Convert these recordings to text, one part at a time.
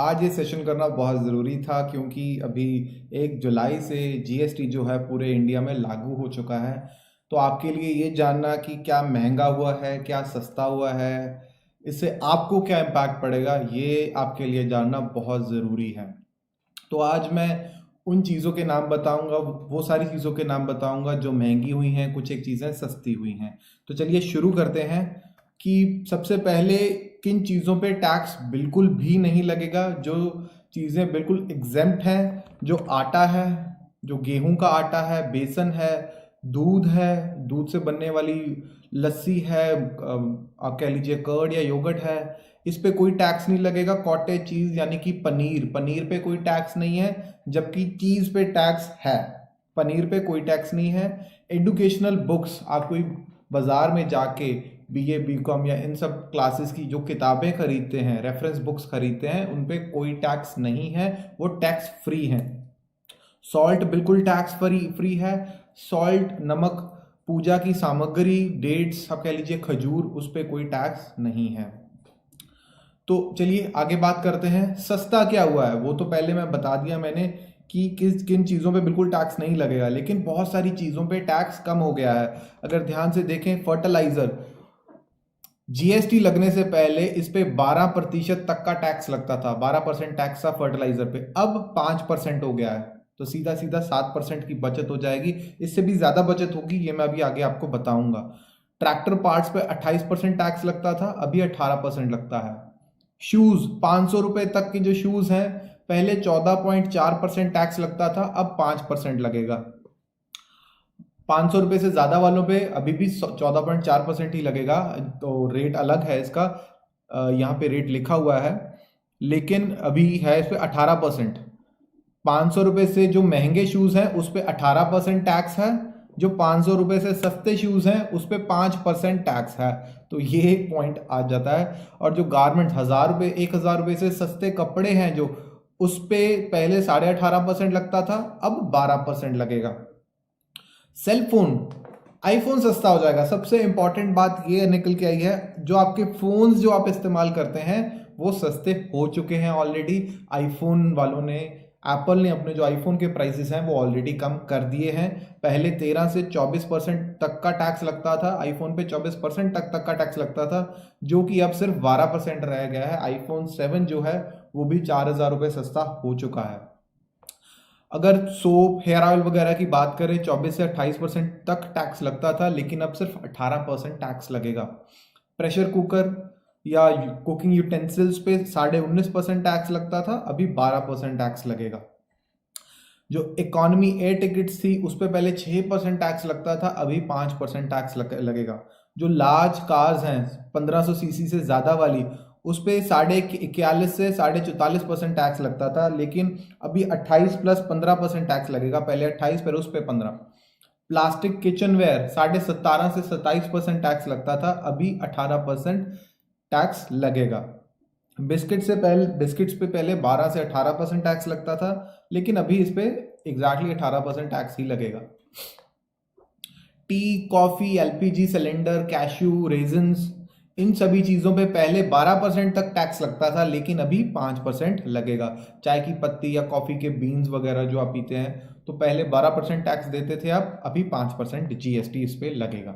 आज ये सेशन करना बहुत ज़रूरी था क्योंकि अभी 1 जुलाई से जीएसटी जो है पूरे इंडिया में लागू हो चुका है। तो आपके लिए ये जानना कि क्या महंगा हुआ है, क्या सस्ता हुआ है, इससे आपको क्या इम्पैक्ट पड़ेगा, ये आपके लिए जानना बहुत ज़रूरी है। तो आज मैं उन चीज़ों के नाम बताऊंगा, वो सारी चीज़ों के नाम बताऊंगा जो महंगी हुई हैं, कुछ एक चीज़ें सस्ती हुई हैं। तो चलिए शुरू करते हैं कि सबसे पहले किन चीज़ों पे टैक्स बिल्कुल भी नहीं लगेगा, जो चीज़ें बिल्कुल एग्जेम्प्ट हैं। जो आटा है, जो गेहूं का आटा है, बेसन है, दूध है, दूध से बनने वाली लस्सी है, आप कह लीजिए कर्ड या योगर्ट है, इस पे कोई टैक्स नहीं लगेगा। कॉटेज चीज यानी कि पनीर, पनीर पे कोई टैक्स नहीं है, जबकि चीज पे टैक्स है, पनीर पे कोई टैक्स नहीं है। एडुकेशनल बुक्स, आप कोई बाजार में जाके बीए बीकॉम या इन सब क्लासेस की जो किताबें खरीदते हैं, रेफरेंस बुक्स खरीदते हैं, उन पे कोई टैक्स नहीं है, वो टैक्स फ्री हैं। सॉल्ट बिल्कुल टैक्स फ्री है। सॉल्ट, नमक, पूजा की सामग्री, डेट्स, आप कह लीजिए खजूर, उस पर कोई टैक्स नहीं है। तो चलिए आगे बात करते हैं सस्ता क्या हुआ है। वो तो पहले मैं बता दिया मैंने कि किस किन चीज़ों पे बिल्कुल टैक्स नहीं लगेगा, लेकिन बहुत सारी चीज़ों पे टैक्स कम हो गया है। अगर ध्यान से देखें, फर्टिलाइजर, जीएसटी लगने से पहले इस पे 12% तक का टैक्स लगता था, 12% टैक्स था फर्टिलाइजर पे, अब 5% हो गया है। तो सीधा सीधा 7% की बचत हो जाएगी। इससे भी ज्यादा बचत होगी, ये मैं अभी आगे आपको बताऊंगा। ट्रैक्टर पार्ट्स पे 28% टैक्स लगता था, अभी 18% लगता है। शूज, 500 रुपए तक के जो शूज हैं, पहले 14.4% टैक्स लगता था, अब 5% लगेगा। 500 रुपये से ज़्यादा वालों पे अभी भी 14.4% ही लगेगा। तो रेट अलग है इसका, यहाँ पे रेट लिखा हुआ है, लेकिन अभी है इस पे 18%। 500 रुपये से जो महंगे शूज़ हैं उस पर 18% टैक्स है, जो 500 रुपये से सस्ते शूज़ हैं उस पर 5% टैक्स है। तो ये एक पॉइंट आ जाता है। और जो गारमेंट 1000 रुपये, 1000 रुपये से सस्ते कपड़े हैं जो, उस पर पहले 18.5% लगता था, अब 12% लगेगा। सेल फोन, आईफोन सस्ता हो जाएगा। सबसे इंपॉर्टेंट बात ये निकल के आई है, जो आपके फोन्स जो आप इस्तेमाल करते हैं वो सस्ते हो चुके हैं ऑलरेडी। आईफोन वालों ने, एप्पल ने अपने जो आईफोन के प्राइसेस हैं वो ऑलरेडी कम कर दिए हैं। पहले 13 से 24% तक का टैक्स लगता था आईफोन पे, 24% तक का टैक्स लगता था, जो कि अब सिर्फ 12% रह गया है। आईफोन 7 जो है वो भी 4000 रुपये सस्ता हो चुका है। अगर सोप, हेयर ऑयल वगैरह की बात करें, 24 से 28% तक टैक्स लगता था, लेकिन अब सिर्फ 18% टैक्स लगेगा। प्रेशर कुकर या कुकिंग यूटेंसिल्स पे 19.5% टैक्स लगता था, अभी 12% टैक्स लगेगा। जो इकोनॉमी एयर टिकट्स थी उस पर पहले 6% टैक्स लगता था, अभी 5% टैक्स लगेगा। जो लार्ज कार्स हैं 1500 सीसी से ज़्यादा वाली, उस पर 41.5 से 44.5% टैक्स लगता था, लेकिन अभी 28 प्लस 15% टैक्स लगेगा। पहले 28 पर उस पर 15। प्लास्टिक किचनवेयर 17.5 से 27% टैक्स लगता था, अभी 18% टैक्स लगेगा। बिस्किट्स पे पहले 12 से 18% टैक्स लगता था, लेकिन अभी इस पे एग्जैक्टली 18% टैक्स ही लगेगा। Tea, coffee, LPG cylinder, cashew, raisins, इन सभी चीज़ों पे पहले 12% तक टैक्स लगता था, लेकिन अभी 5% लगेगा। चाय की पत्ती या कॉफ़ी के बीन्स वगैरह जो आप पीते हैं, तो पहले 12% टैक्स देते थे, अब अभी 5% जीएसटी इस पे लगेगा।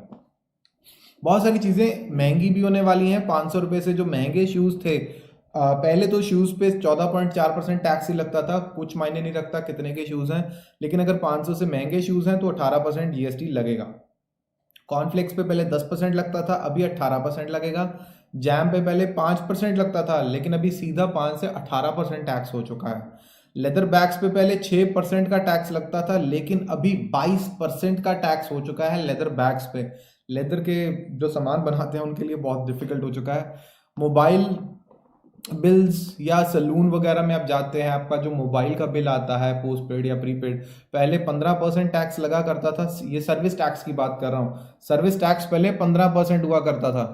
बहुत सारी चीज़ें महंगी भी होने वाली हैं। 500 रुपये से जो महंगे शूज़ थे, पहले तो शूज़ पे 14.4% टैक्स ही लगता था, कुछ मायने नहीं रखता कितने के शूज़ हैं, लेकिन अगर 500 से महंगे शूज़ हैं तो 18% जीएसटी लगेगा। कॉर्नफ्लेक्स पे पहले 10% लगता था, अभी 18% लगेगा। जैम पे पहले 5% लगता था, लेकिन अभी सीधा 5 से 18% टैक्स हो चुका है। लेदर बैग्स पे पहले 6% का टैक्स लगता था, लेकिन अभी 22% का टैक्स हो चुका है लेदर बैग्स पे। लेदर के जो सामान बनाते हैं उनके लिए बहुत डिफिकल्ट हो चुका है। मोबाइल बिल्स या सलून वगैरह में आप जाते हैं, आपका जो मोबाइल का बिल आता है पोस्ट पेड या प्रीपेड, पहले 15% टैक्स लगा करता था। ये सर्विस टैक्स की बात कर रहा हूँ। सर्विस टैक्स पहले 15% हुआ करता था,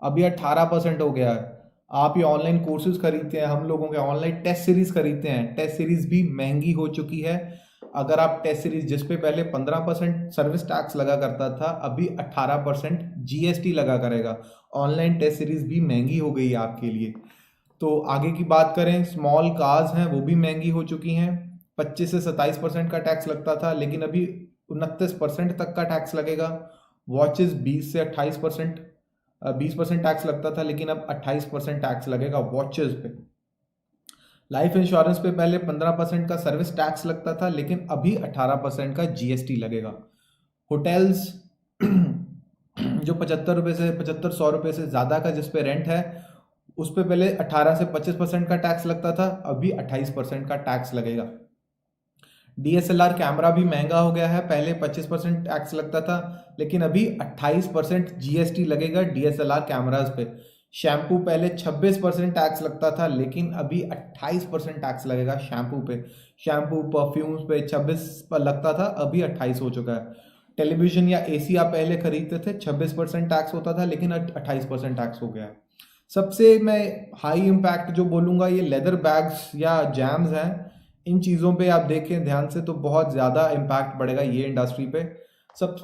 अभी 18% हो गया है। आप ये ऑनलाइन कोर्सेज खरीदते हैं, हम लोगों के ऑनलाइन टेस्ट सीरीज खरीदते हैं, टेस्ट सीरीज भी महंगी हो चुकी है। अगर आप टेस्ट सीरीज जिस पे पहले 15% सर्विस टैक्स लगा करता था, अभी 18% जीएसटी लगा करेगा। ऑनलाइन टेस्ट सीरीज भी महंगी हो गई है आपके लिए। तो आगे की बात करें, स्मॉल कार्स हैं वो भी महंगी हो चुकी हैं। 25 से 27% का टैक्स लगता था, लेकिन अभी 29% तक का टैक्स लगेगा। वॉचेस 20 से 28%, 20% टैक्स लगता था, लेकिन अब 28% टैक्स लगेगा वॉचेस पे। लाइफ इंश्योरेंस पे पहले 15% का सर्विस टैक्स लगता था, लेकिन अभी 18% का जीएसटी लगेगा। होटल्स जो 75 रुपये से ज़्यादा का जिस पे रेंट है, उस पे पहले 18 से 25% का टैक्स लगता था, अभी 28% का टैक्स लगेगा। डीएसएलआर कैमरा भी महंगा हो गया है, पहले 25% टैक्स लगता था, लेकिन अभी 28% जीएसटी लगेगा डीएसएलआर कैमराज पे। शैम्पू पहले 26% टैक्स लगता था, लेकिन अभी 28% टैक्स लगेगा शैम्पू पे। शैम्पू परफ्यूम्स पे 26 पर लगता था, अभी 28 हो चुका है। टेलीविजन या एसी आप पहले खरीदते थे 26% टैक्स होता था, लेकिन 28% टैक्स हो गया है। सबसे मैं हाई इम्पैक्ट जो बोलूँगा, ये लेदर बैग्स या जैम्स हैं। इन चीज़ों पे आप देखें ध्यान से तो बहुत ज़्यादा इम्पैक्ट पड़ेगा ये इंडस्ट्री पे। सब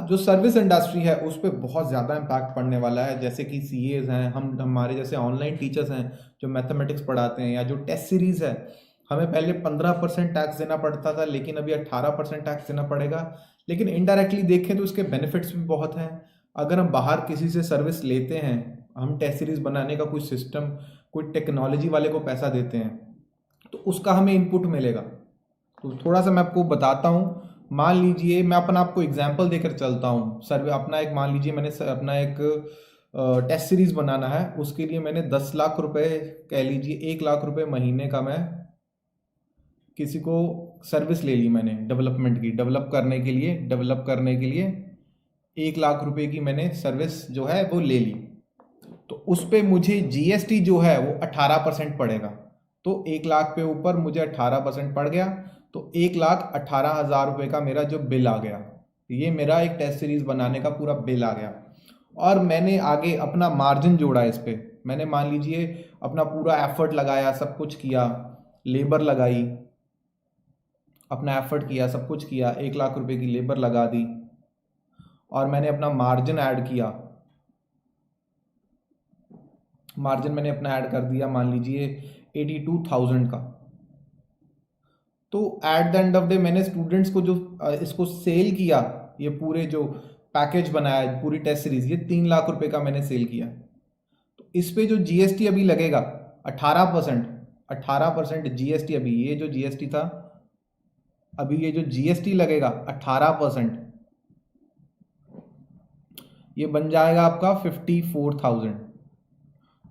जो सर्विस इंडस्ट्री है उस पर बहुत ज़्यादा इम्पैक्ट पड़ने वाला है। जैसे कि सीएज हैं, हमारे जैसे ऑनलाइन टीचर्स हैं जो मैथमेटिक्स पढ़ाते हैं, या जो टेस्ट सीरीज़ है, हमें पहले 15% टैक्स देना पड़ता था, लेकिन अभी 18% टैक्स देना पड़ेगा। लेकिन इनडायरेक्टली देखें तो इसके बेनिफिट्स भी बहुत हैं। अगर हम बाहर किसी से सर्विस लेते हैं, हम टेस्ट सीरीज़ बनाने का कोई सिस्टम, कोई टेक्नोलॉजी वाले को पैसा देते हैं, तो उसका हमें इनपुट मिलेगा। तो थोड़ा सा मैं आपको बताता हूँ। मान लीजिए मैं अपना आपको एग्जांपल देकर चलता हूँ। सर्वे अपना एक मान लीजिए मैंने अपना एक टेस्ट सीरीज बनाना है, उसके लिए मैंने 10 लाख रुपए, कह लीजिए 1 लाख रुपए महीने का मैं किसी को सर्विस ले ली मैंने डेवलपमेंट की, डेवलप करने के लिए 1 लाख रुपए की मैंने सर्विस जो है वो ले ली। तो उस पर मुझे जीएसटी जो है वो 18% पड़ेगा। तो 1 लाख पे ऊपर मुझे 18% पड़ गया, तो 1,18,000 रुपये का मेरा जो बिल आ गया, ये मेरा एक टेस्ट सीरीज बनाने का पूरा बिल आ गया। और मैंने आगे अपना मार्जिन जोड़ा इस पे। मैंने मान लीजिए अपना पूरा एफर्ट लगाया, सब कुछ किया, लेबर लगाई, अपना एफर्ट किया, सब कुछ किया, 1 लाख रुपए की लेबर लगा दी, और मैंने अपना मार्जिन ऐड किया। मार्जिन मैंने अपना ऐड कर दिया मान लीजिए 82,000 का। तो at the end of day मैंने स्टूडेंट्स को जो इसको सेल किया, ये पूरे जो पैकेज बनाया, पूरी टेस्ट सीरीज, ये 3 लाख रुपए का मैंने सेल किया। तो इस पे जो जीएसटी अभी लगेगा 18% जीएसटी, अभी ये जो जीएसटी था, अभी ये जो जीएसटी लगेगा 18%, ये बन जाएगा आपका 54,000।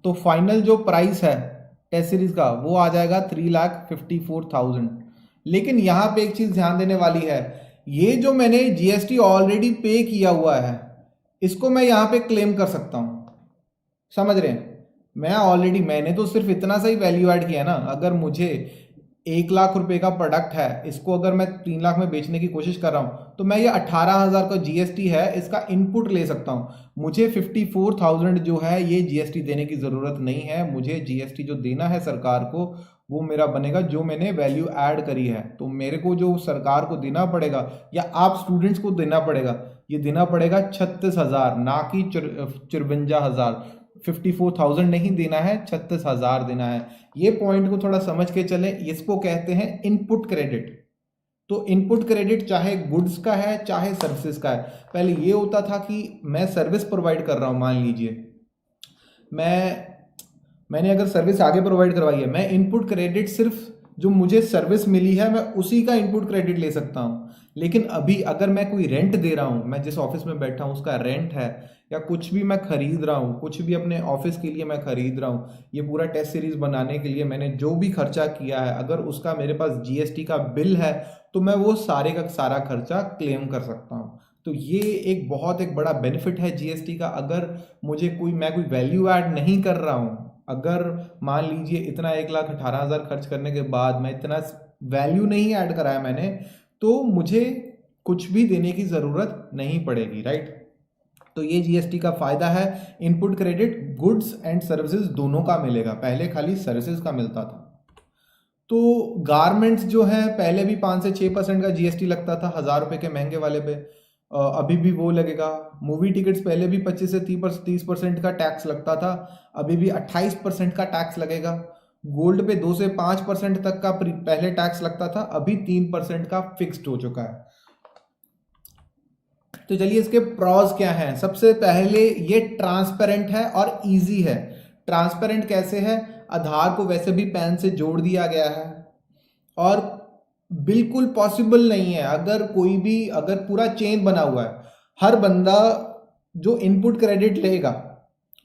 तो फाइनल जो प्राइस है टेस्ट सीरीज का वो आ जाएगा 3,54,000। लेकिन यहाँ पे एक चीज ध्यान देने वाली है, ये जो मैंने जीएसटी ऑलरेडी पे किया हुआ है, इसको मैं यहाँ पे क्लेम कर सकता हूँ। समझ रहे हैं? मैंने तो सिर्फ इतना सा ही वैल्यू ऐड किया ना। अगर मुझे 1 लाख रुपए का प्रोडक्ट है, इसको अगर मैं 3 लाख में बेचने की कोशिश कर रहा हूं, तो मैं ये 18,000 का जीएसटी है इसका इनपुट ले सकता हूं। मुझे 54,000 जो है ये जीएसटी देने की ज़रूरत नहीं है। मुझे जीएसटी जो देना है सरकार को, वो मेरा बनेगा जो मैंने वैल्यू ऐड करी है। तो मेरे को जो सरकार को देना पड़ेगा, या आप स्टूडेंट्स को देना पड़ेगा, ये देना पड़ेगा 36,000, ना कि 54,000। 54,000 नहीं देना है, 36,000 देना है। ये पॉइंट को थोड़ा समझ के चलें। इसको कहते हैं इनपुट क्रेडिट। तो इनपुट क्रेडिट चाहे गुड्स का है चाहे सर्विसेज का है। पहले ये होता था कि मैं सर्विस प्रोवाइड कर रहा हूं, मान लीजिए मैंने अगर सर्विस आगे प्रोवाइड करवाई है, मैं इनपुट क्रेडिट सिर्फ जो मुझे सर्विस मिली है मैं उसी का इनपुट क्रेडिट ले सकता हूं। लेकिन अभी अगर मैं कोई रेंट दे रहा हूं, मैं जिस ऑफिस में बैठा हूं उसका रेंट है, या कुछ भी मैं खरीद रहा हूं, कुछ भी अपने ऑफिस के लिए मैं खरीद रहा हूं, ये पूरा टेस्ट सीरीज बनाने के लिए मैंने जो भी खर्चा किया है, अगर उसका मेरे पास जीएसटी का बिल है, तो मैं वो सारे का सारा खर्चा क्लेम कर सकता हूं। तो ये एक बहुत एक बड़ा बेनिफिट है जीएसटी का। अगर मैं कोई वैल्यू ऐड नहीं कर रहा हूं, अगर मान लीजिए इतना 1,18,000 खर्च करने के बाद मैं इतना वैल्यू नहीं ऐड कराया मैंने, तो मुझे कुछ भी देने की जरूरत नहीं पड़ेगी, राइट। तो ये जीएसटी का फायदा है। Input credit goods and services दोनों का मिलेगा, पहले खाली सर्विसेज का मिलता था। तो गारमेंट्स जो है पहले भी 5 से 6% का जीएसटी लगता था 1,000 रुपए के महंगे वाले पे। अभी भी वो लगेगा। मूवी टिकट्स पहले भी 25 से 30% का टैक्स लगता था, अभी भी 28% का टैक्स लगेगा। गोल्ड पे 2 से 5% तक का पहले टैक्स लगता था, अभी 3% का फिक्स्ड हो चुका है। तो चलिए इसके प्रॉस क्या हैं। सबसे पहले ये ट्रांसपेरेंट है और इजी है। ट्रांसपेरेंट कैसे है? आधार को वैसे भी पैन से जोड़ दिया गया है और बिल्कुल पॉसिबल नहीं है, अगर कोई भी, अगर पूरा चेन बना हुआ है, हर बंदा जो इनपुट क्रेडिट लेगा,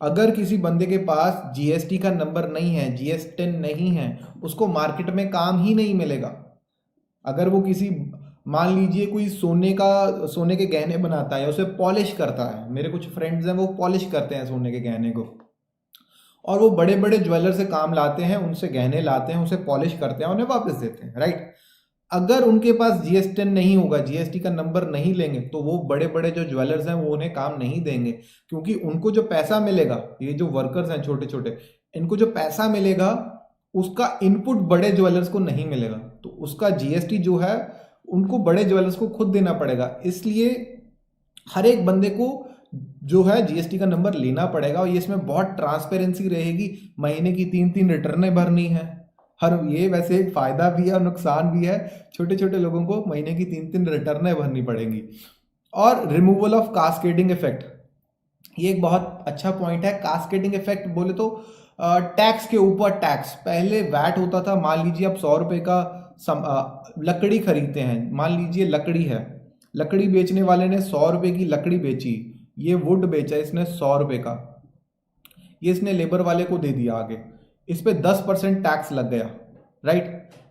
अगर किसी बंदे के पास जीएसटी का नंबर नहीं है, जीएस10 नहीं है, उसको मार्केट में काम ही नहीं मिलेगा। अगर वो किसी, मान लीजिए कोई सोने के गहने बनाता है या उसे पॉलिश करता है, मेरे कुछ फ्रेंड्स हैं वो पॉलिश करते हैं सोने के गहने को, और वो बड़े बड़े ज्वेलर से काम लाते हैं, उनसे गहने लाते हैं, उसे पॉलिश करते हैं, उन्हें वापस देते हैं, राइट। अगर उनके पास जीएस10 नहीं होगा, जीएसटी का नंबर नहीं लेंगे, तो वो बड़े बड़े जो ज्वेलर्स हैं वो उन्हें काम नहीं देंगे, क्योंकि उनको जो पैसा मिलेगा, ये जो वर्कर्स हैं छोटे छोटे, इनको जो पैसा मिलेगा उसका इनपुट बड़े ज्वेलर्स को नहीं मिलेगा, तो उसका जीएसटी जो है उनको बड़े ज्वेलर्स को खुद देना पड़ेगा। इसलिए हर एक बंदे को जो है जीएसटी का नंबर लेना पड़ेगा, और ये इसमें बहुत ट्रांसपेरेंसी रहेगी। महीने की 3-3 रिटर्नें भरनी है हर, ये वैसे एक फायदा भी है और नुकसान भी है, छोटे छोटे लोगों को महीने की 3-3 रिटर्नें भरनी पड़ेंगी। और रिमूवल ऑफ कास्केडिंग इफेक्ट, ये एक बहुत अच्छा पॉइंट है। कास्केडिंग इफेक्ट बोले तो टैक्स के ऊपर टैक्स। पहले वैट होता था, मान लीजिए आप 100 रुपए का लकड़ी खरीदते हैं, मान लीजिए लकड़ी है, लकड़ी बेचने वाले ने 100 रुपए की लकड़ी बेची, ये वुड बेचा इसने 100 रुपए का, ये इसने लेबर वाले को दे दिया आगे, इस पे 10% टैक्स लग गया, राइट।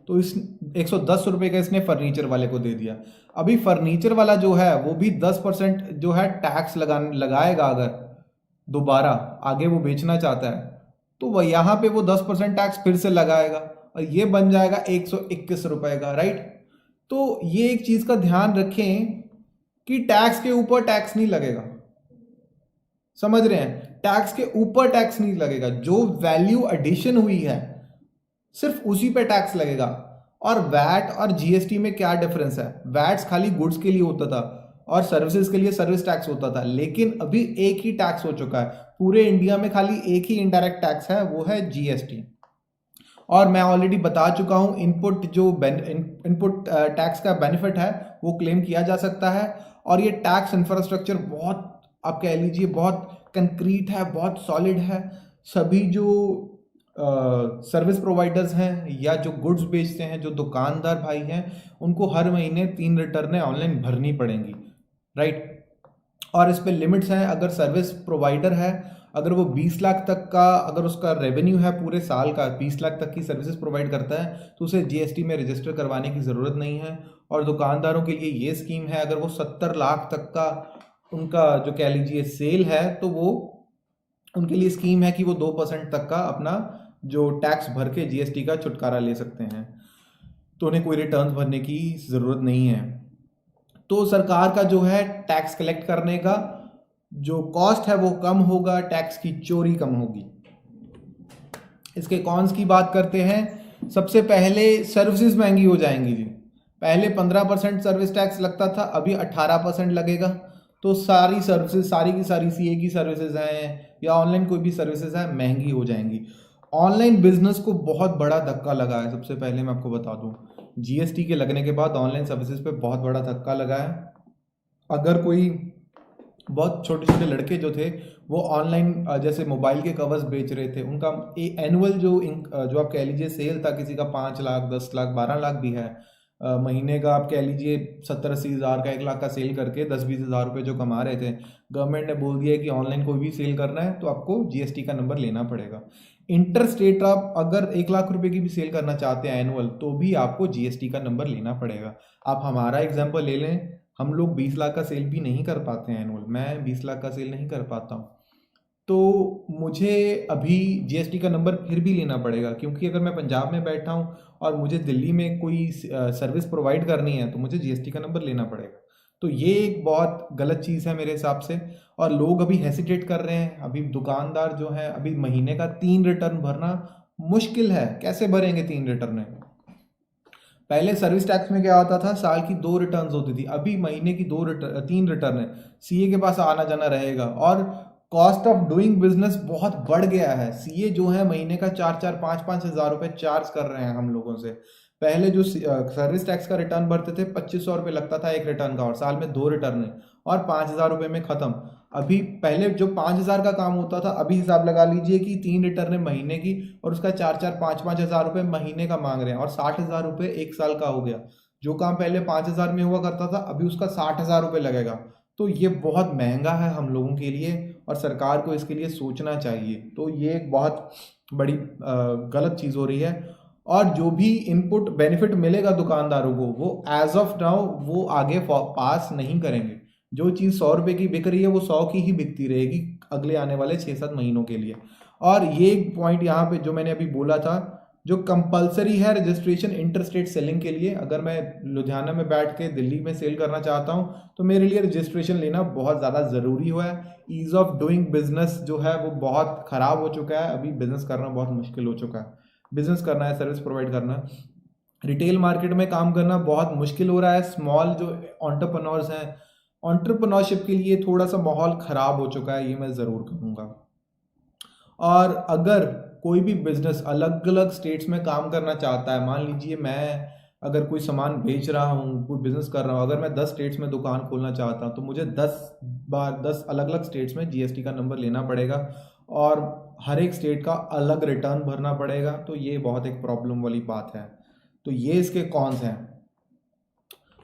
तो इस 110 रुपए का इसने फर्नीचर वाले को दे दिया। अभी फर्नीचर वाला जो है वो भी 10% जो है टैक्स लगाएगा, अगर दोबारा आगे वो बेचना चाहता है तो वह यहाँ पे वो 10% टैक्स फिर से लगाएगा, और ये बन जाएगा 121 रुपए का, राइट। तो ये एक चीज का ध्यान रखें कि टैक्स के ऊपर टैक्स नहीं लगेगा, समझ रहे हैं? टैक्स के ऊपर टैक्स नहीं लगेगा, जो वैल्यू एडिशन हुई है सिर्फ उसी पे टैक्स लगेगा। और वैट और जीएसटी में क्या डिफरेंस है? वैट्स खाली गुड्स के लिए होता था और सर्विसेज के लिए सर्विस टैक्स होता था, लेकिन अभी एक ही टैक्स हो चुका है पूरे इंडिया में, खाली एक ही इनडायरेक्ट टैक्स है, वो है जीएसटी। और मैं ऑलरेडी बता चुका हूं, इनपुट टैक्स का बेनिफिट है वो क्लेम किया जा सकता है। और ये टैक्स इंफ्रास्ट्रक्चर बहुत, आप कह लीजिए बहुत कंक्रीट है, बहुत सॉलिड है। सभी जो सर्विस प्रोवाइडर्स हैं या जो गुड्स बेचते हैं, जो दुकानदार भाई हैं, उनको हर महीने 3 रिटर्नें ऑनलाइन भरनी पड़ेंगी, राइट। और इस पे लिमिट्स हैं। अगर सर्विस प्रोवाइडर है, अगर वो 20 लाख तक का, अगर उसका रेवेन्यू है पूरे साल का, 20 लाख तक की सर्विसेज प्रोवाइड करता है, तो उसे जीएसटी में रजिस्टर करवाने की ज़रूरत नहीं है। और दुकानदारों के लिए ये स्कीम है, अगर वो 70 लाख तक का उनका जो कह लीजिए सेल है, तो वो उनके लिए स्कीम है कि वो 2% तक का अपना जो टैक्स भर के जीएसटी का छुटकारा ले सकते हैं, तो उन्हें कोई रिटर्न भरने की ज़रूरत नहीं है। तो सरकार का जो है टैक्स कलेक्ट करने का जो कॉस्ट है वो कम होगा, टैक्स की चोरी कम होगी। इसके कॉन्स की बात करते हैं। सबसे पहले सर्विसेज महंगी हो जाएंगी जी। पहले 15% सर्विस टैक्स लगता था, अभी 18% लगेगा। तो सारी सर्विसेज, सारी की सारी सीए की सर्विसेज हैं या ऑनलाइन कोई भी सर्विसेज है, महंगी हो जाएंगी। ऑनलाइन बिजनेस को बहुत बड़ा धक्का लगा है, सबसे पहले मैं आपको बता दूं, जीएसटी के लगने के बाद ऑनलाइन सर्विसेज पे बहुत बड़ा धक्का लगा है। अगर कोई बहुत छोटे छोटे लड़के जो थे वो ऑनलाइन जैसे मोबाइल के कवर्स बेच रहे थे, उनका एनुअल जो आप कह लीजिए सेल था, किसी का 5 लाख, 10 लाख, 12 लाख भी है, महीने का आप कह लीजिए 70-80 हज़ार का, 1 लाख का सेल करके 10-20 हज़ार रुपये जो कमा रहे थे, गवर्नमेंट ने बोल दिया कि ऑनलाइन कोई भी सेल करना है तो आपको जीएसटी का नंबर लेना पड़ेगा। इंटर स्टेट आप अगर 1 लाख रुपए की भी सेल करना चाहते हैं एनुअल, तो भी आपको जीएसटी का नंबर लेना पड़ेगा। आप हमारा एग्जाम्पल ले लें, हम लोग 20 लाख का सेल भी नहीं कर पाते हैं एनुअल, मैं 20 लाख का सेल नहीं कर पाता हूँ, तो मुझे अभी जीएसटी का नंबर फिर भी लेना पड़ेगा, क्योंकि अगर मैं पंजाब में बैठा हूँ और मुझे दिल्ली में कोई सर्विस प्रोवाइड करनी है तो मुझे जीएसटी का नंबर लेना पड़ेगा। तो ये एक बहुत गलत चीज़ है मेरे हिसाब से, और लोग अभी हेसिटेट कर रहे हैं। अभी दुकानदार जो है, अभी महीने का 3 रिटर्न भरना मुश्किल है, कैसे भरेंगे 3 रिटर्न? पहले सर्विस टैक्स में क्या होता था, साल की 2 रिटर्न्स होती थी, अभी महीने की 3 रिटर्न है। सीए के पास आना जाना रहेगा और कॉस्ट ऑफ डूइंग बिजनेस बहुत बढ़ गया है। सीए जो है महीने का 4-4 5-5 हज़ार रुपए चार्ज कर रहे हैं हम लोगों से। पहले जो सर्विस टैक्स का रिटर्न भरते थे 2500 रुपये लगता था एक रिटर्न का, और साल में 2 रिटर्न है और 5,000 रुपये में खत्म। अभी पहले जो 5,000 का काम होता था, अभी हिसाब लगा लीजिए कि 3 रिटर्न है महीने की और उसका 4-4 5-5 हज़ार रुपये महीने का मांग रहे हैं, और 60,000 रुपये एक साल का हो गया। जो काम पहले 5,000 में हुआ करता था, अभी उसका 60,000 रुपये लगेगा। तो ये बहुत महंगा है हम लोगों के लिए और सरकार को इसके लिए सोचना चाहिए। तो ये एक बहुत बड़ी गलत चीज़ हो रही है। और जो भी इनपुट बेनिफिट मिलेगा दुकानदारों को, वो एज ऑफ नाउ वो आगे पास नहीं करेंगे। जो चीज़ 100 रुपये की बिक रही है वो 100 की ही बिकती रहेगी अगले आने वाले 6-7 महीनों के लिए। और ये एक पॉइंट यहाँ पे जो मैंने अभी बोला था, जो कंपलसरी है रजिस्ट्रेशन इंटर स्टेट सेलिंग के लिए, अगर मैं लुधियाना में बैठ के दिल्ली में सेल करना चाहता हूँ तो मेरे लिए रजिस्ट्रेशन लेना बहुत ज़्यादा ज़रूरी हुआ है। ईज़ ऑफ डूइंग बिजनेस जो है वो बहुत ख़राब हो चुका है। अभी बिजनेस करना बहुत मुश्किल हो चुका है। बिजनेस करना है, सर्विस प्रोवाइड करना, रिटेल मार्केट में काम करना बहुत मुश्किल हो रहा है। स्मॉल जो एंटरप्रेन्योर्स हैं, एंटरप्रेन्योरशिप के लिए थोड़ा सा माहौल ख़राब हो चुका है, ये मैं ज़रूर कहूँगा। और अगर कोई भी बिजनेस अलग अलग स्टेट्स में काम करना चाहता है, मान लीजिए मैं अगर कोई सामान बेच रहा हूँ, कोई बिजनेस कर रहा हूँ, अगर मैं 10 स्टेट्स में दुकान खोलना चाहता हूँ तो मुझे 10 अलग अलग स्टेट्स में जीएसटी का नंबर लेना पड़ेगा और हर एक स्टेट का अलग रिटर्न भरना पड़ेगा। तो ये बहुत एक प्रॉब्लम वाली बात है। तो ये इसके कॉन्स हैं।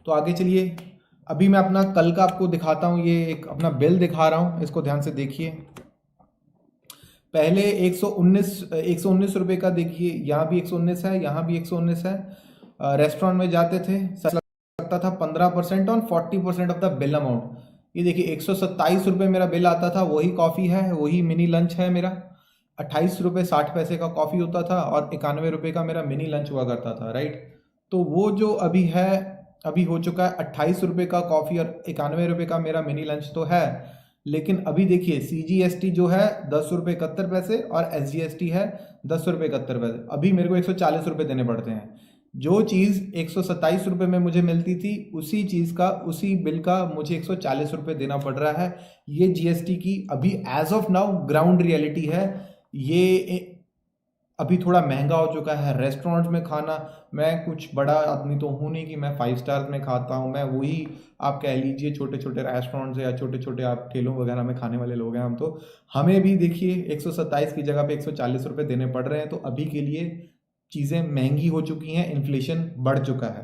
तो आगे चलिए, अभी मैं अपना कल का आपको दिखाता हूँ। ये एक अपना बिल दिखा रहा हूँ, इसको ध्यान से देखिए। पहले 119 रुपये का देखिए, यहाँ भी 119 है, यहाँ भी 119 है। रेस्टोरेंट में जाते थे लगता था 15% on 40% of the bill amount. ये देखिए 127 रुपये मेरा बिल आता था, वही कॉफ़ी है, वही मिनी लंच है मेरा। 28 रुपये 60 पैसे का कॉफ़ी होता था और 91 रुपये का मेरा मिनी लंच हुआ करता था, राइट। तो वो जो अभी है, अभी हो चुका है 28 रुपये का कॉफ़ी और 91 रुपये का मेरा मिनी लंच तो है। लेकिन अभी देखिए CGST जो है 10 रुपये 71 पैसे और SGST है 10 रुपये 71 पैसे। अभी मेरे को 140 रुपये देने पड़ते हैं। जो चीज़ 127 रुपये में मुझे मिलती थी, उसी चीज़ का, उसी बिल का मुझे 140 रुपये देना पड़ रहा है। ये GST की अभी as of now ground reality है। ये अभी थोड़ा महंगा हो चुका है। रेस्टोरेंट्स में खाना, मैं कुछ बड़ा आदमी तो हूँ नहीं कि मैं 5 स्टार्स में खाता हूँ, मैं वही आप कह लीजिए छोटे छोटे रेस्टोरेंट्स या छोटे छोटे आप ठेलों वगैरह में खाने वाले लोग हैं हम। तो हमें भी देखिए 127 की जगह पे 140 रुपये देने पड़ रहे हैं। तो अभी के लिए चीज़ें महंगी हो चुकी हैं, इन्फ्लेशन बढ़ चुका है।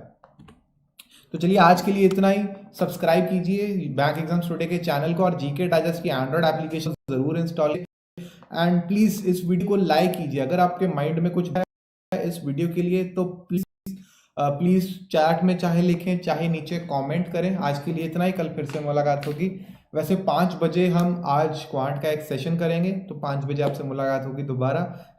तो चलिए आज के लिए इतना ही। सब्सक्राइब कीजिए बैंक एग्जाम्स टुडे के चैनल को और जीके डाइजेस्ट की एंड्रॉयड एप्लीकेशन ज़रूर इंस्टॉल, एंड प्लीज़ इस वीडियो को लाइक कीजिए। अगर आपके माइंड में कुछ है इस वीडियो के लिए तो प्लीज़ चैट में चाहे लिखें चाहे नीचे कमेंट करें। आज के लिए इतना ही, कल फिर से मुलाकात होगी। वैसे 5 बजे हम आज क्वांट का एक सेशन करेंगे, तो 5 बजे आपसे मुलाकात होगी दोबारा।